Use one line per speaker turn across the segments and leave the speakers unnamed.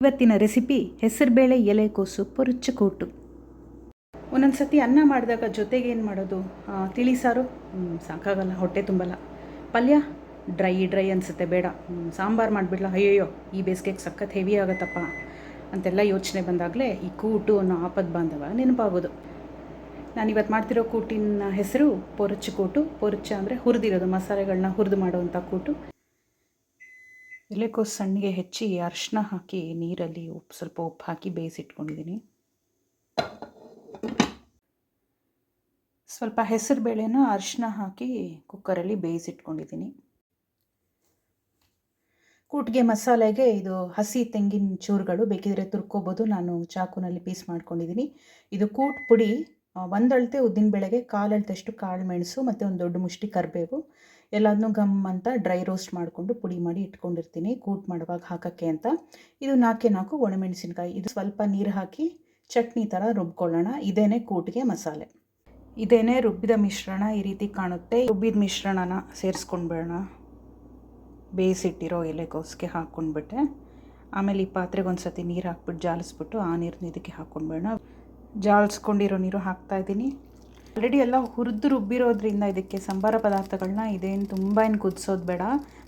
ಇವತ್ತಿನ ರೆಸಿಪಿ ಹೆಸರುಬೇಳೆ ಎಲೆಕೋಸು ಪೊರಚುಕೋಟು. ಒಂದೊಂದು ಸತಿ ಅನ್ನ ಮಾಡಿದಾಗ ಜೊತೆಗೆ ಏನು ಮಾಡೋದು, ತಿಳಿ ಸಾರು ಸಾಕಾಗಲ್ಲ, ಹೊಟ್ಟೆ ತುಂಬಲ್ಲ. ಪಲ್ಯ ಡ್ರೈ ಅನಿಸುತ್ತೆ, ಬೇಡ ಸಾಂಬಾರು ಮಾಡಿಬಿಡ್ಲ, ಅಯ್ಯಯ್ಯೋ ಈ ಬೇಸಿಗೆಗೆ ಸಖತ್ ಹೆವಿ ಆಗುತ್ತಪ್ಪ ಅಂತೆಲ್ಲ ಯೋಚನೆ ಬಂದಾಗಲೇ ಈ ಕೂಟು ಅನ್ನೋ ಆಪದ್ ಬಾಂಧವ ನೆನಪಾಗೋದು. ನಾನಿವತ್ತು ಮಾಡ್ತಿರೋ ಕೂಟಿನ ಹೆಸರು ಪೊರಚುಕೋಟು. ಪೊರಚ ಅಂದರೆ ಹುರಿದಿರೋದು, ಮಸಾಲೆಗಳನ್ನ ಹುರಿದು ಮಾಡುವಂಥ ಕೂಟು. ಎಲೆಕೋಸು ಸಣ್ಣಗೆ ಹೆಚ್ಚಿ ಅರಿಶಿನ ಹಾಕಿ ನೀರಲ್ಲಿ ಸ್ವಲ್ಪ ಉಪ್ಪು ಹಾಕಿ ಬೇಯಿಸಿಟ್ಕೊಂಡಿದ್ದೀನಿ. ಸ್ವಲ್ಪ ಹೆಸರು ಬೇಳೆನ ಅರಿಶಿನ ಹಾಕಿ ಕುಕ್ಕರಲ್ಲಿ ಬೇಯಿಸಿಟ್ಕೊಂಡಿದ್ದೀನಿ. ಕೂಟ್ಗೆ ಮಸಾಲೆಗೆ ಇದು ಹಸಿ ತೆಂಗಿನ ಚೂರುಗಳು ಬೇಕಿದ್ರೆ ತುರ್ಕೋಬೋದು, ನಾನು ಚಾಕುನಲ್ಲಿ ಪೀಸ್ ಮಾಡ್ಕೊಂಡಿದ್ದೀನಿ. ಇದು ಕೂಟ್ ಪುಡಿ, ಒಂದಳತೆ ಉದ್ದಿನಬೇಳೆಗೆ ಕಾಲಳತೆಷ್ಟು ಕಾಳು ಮೆಣಸು ಮತ್ತು ಒಂದು ದೊಡ್ಡ ಮುಷ್ಟಿ ಕರಿಬೇವು ಎಲ್ಲದನ್ನೂ ಗಮ್ ಅಂತ ಡ್ರೈ ರೋಸ್ಟ್ ಮಾಡಿಕೊಂಡು ಪುಡಿ ಮಾಡಿ ಇಟ್ಕೊಂಡಿರ್ತೀನಿ ಕೂಟ್ ಮಾಡುವಾಗ ಹಾಕೋಕ್ಕೆ ಅಂತ. ಇದು 4 ಒಣಮೆಣಸಿನ್ಕಾಯಿ, ಇದು ಸ್ವಲ್ಪ ನೀರು ಹಾಕಿ ಚಟ್ನಿ ಥರ ರುಬ್ಕೊಳ್ಳೋಣ. ಇದೇನೇ ಕೂಟ್ಗೆ ಮಸಾಲೆ, ಇದೇನೇ ರುಬ್ಬಿದ ಮಿಶ್ರಣ. ಈ ರೀತಿ ಕಾಣುತ್ತೆ. ರುಬ್ಬಿದ ಮಿಶ್ರಣನ ಸೇರಿಸ್ಕೊಂಡ್ಬೇಡ, ಬೇಯಿಸಿಟ್ಟಿರೋ ಎಲೆಕೋಸಿಗೆ ಹಾಕ್ಕೊಂಡ್ಬಿಟ್ಟೆ. ಆಮೇಲೆ ಈ ಪಾತ್ರೆಗೆ ಒಂದು ಸತಿ ನೀರು ಹಾಕ್ಬಿಟ್ಟು ಜಾಲಿಸ್ಬಿಟ್ಟು ಆ ನೀರನ್ನ ಇದಕ್ಕೆ ಹಾಕ್ಕೊಂಡ್ಬೇಡ. ಜಾಲಿಸ್ಕೊಂಡಿರೋ ನೀರು ಹಾಕ್ತಾಯಿದ್ದೀನಿ. ಆಲ್ರೆಡಿ ಎಲ್ಲ ಹುರಿದು ರುಬ್ಬಿರೋದ್ರಿಂದ ಇದಕ್ಕೆ ಸಂಬಾರ ಪದಾರ್ಥಗಳನ್ನ ಇದೇನು ತುಂಬ ಕುದಿಸೋದು ಬೇಡ.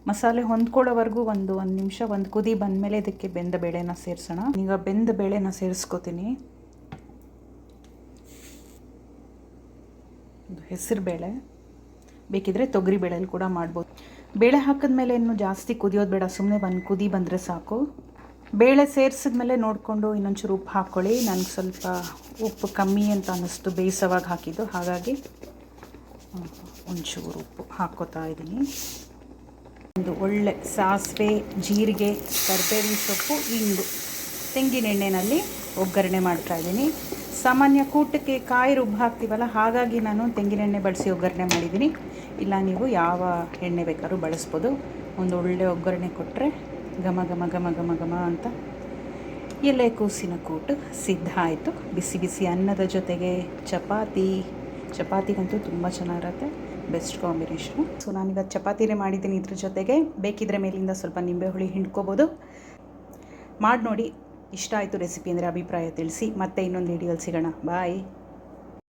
ಮಸಾಲೆ ಹೊಂದ್ಕೊಳ್ಳೋವರೆಗೂ ಒಂದು ನಿಮಿಷ ಒಂದು ಕುದಿ ಬಂದಮೇಲೆ ಇದಕ್ಕೆ ಬೆಂದ ಬೇಳೆನ ಸೇರಿಸೋಣ. ಈಗ ಬೆಂದ ಬೇಳೆನ ಸೇರಿಸ್ಕೋತೀನಿ. ಹೆಸರು ಬೇಳೆ, ಬೇಕಿದ್ರೆ ತೊಗರಿ ಬೇಳೆಲಿ ಕೂಡ ಮಾಡ್ಬೋದು. ಬೇಳೆ ಹಾಕಿದ್ಮೇಲೆ ಇನ್ನು ಜಾಸ್ತಿ ಕುದಿಯೋದು ಬೇಡ, ಸುಮ್ಮನೆ ಒಂದು ಕುದಿ ಬಂದರೆ ಸಾಕು. ಬೇಳೆ ಸೇರಿಸಿದ್ಮೇಲೆ ನೋಡಿಕೊಂಡು ಇನ್ನೊಂಚೂರು ಉಪ್ಪು ಹಾಕ್ಕೊಳ್ಳಿ. ನನಗೆ ಸ್ವಲ್ಪ ಉಪ್ಪು ಕಮ್ಮಿ ಅಂತ ಅನ್ನಿಸ್ತು ಬೇಯಿಸೋವಾಗ ಹಾಕಿದ್ದು, ಹಾಗಾಗಿ ಒಂಚೂರು ಉಪ್ಪು ಹಾಕ್ಕೋತಾ ಇದ್ದೀನಿ. ಒಂದು ಒಳ್ಳೆ ಸಾಸಿವೆ, ಜೀರಿಗೆ, ಕರಿಬೇವಿನ ಸೊಪ್ಪು, ಇಂಗು, ತೆಂಗಿನ ಎಣ್ಣೆಯಲ್ಲಿ ಒಗ್ಗರಣೆ ಮಾಡ್ತಾಯಿದ್ದೀನಿ. ಸಾಮಾನ್ಯ ಕೂಟಕ್ಕೆ ಕಾಯಿ ರುಬ್ಬು ಹಾಕ್ತೀವಲ್ಲ, ಹಾಗಾಗಿ ನಾನು ತೆಂಗಿನ ಎಣ್ಣೆ ಬಳಸಿ ಒಗ್ಗರಣೆ ಮಾಡಿದ್ದೀನಿ. ಇಲ್ಲ ನೀವು ಯಾವ ಎಣ್ಣೆ ಬೇಕಾದ್ರೂ ಬಳಸ್ಬೋದು. ಒಂದು ಒಳ್ಳೆ ಒಗ್ಗರಣೆ ಕೊಟ್ಟರೆ ಘಮ ಘಮ ಘಮ ಘಮ ಘಮ ಅಂತ ಎಲೆಕೋಸಿನ ಕೂಟು ಸಿದ್ಧ ಆಯಿತು. ಬಿಸಿ ಬಿಸಿ ಅನ್ನದ ಜೊತೆಗೆ ಚಪಾತಿಗಂತೂ ತುಂಬ ಚೆನ್ನಾಗಿರುತ್ತೆ, ಬೆಸ್ಟ್ ಕಾಂಬಿನೇಷನು. ಸೊ ನಾನಿವತ್ತು ಚಪಾತಿನೇ ಮಾಡಿದ್ದೀನಿ. ಇದ್ರ ಜೊತೆಗೆ ಬೇಕಿದ್ರೆ ಮೇಲಿಂದ ಸ್ವಲ್ಪ ನಿಂಬೆ ಹುಳಿ ಹಿಂಡ್ಕೋಬೋದು. ಮಾಡಿ ನೋಡಿ, ಇಷ್ಟ ಆಯಿತು ರೆಸಿಪಿ ಅಂದರೆ ಅಭಿಪ್ರಾಯ ತಿಳಿಸಿ. ಮತ್ತೆ ಇನ್ನೊಂದು ವಿಡಿಯೋಲಿ ಸಿಗೋಣ. ಬಾಯ್.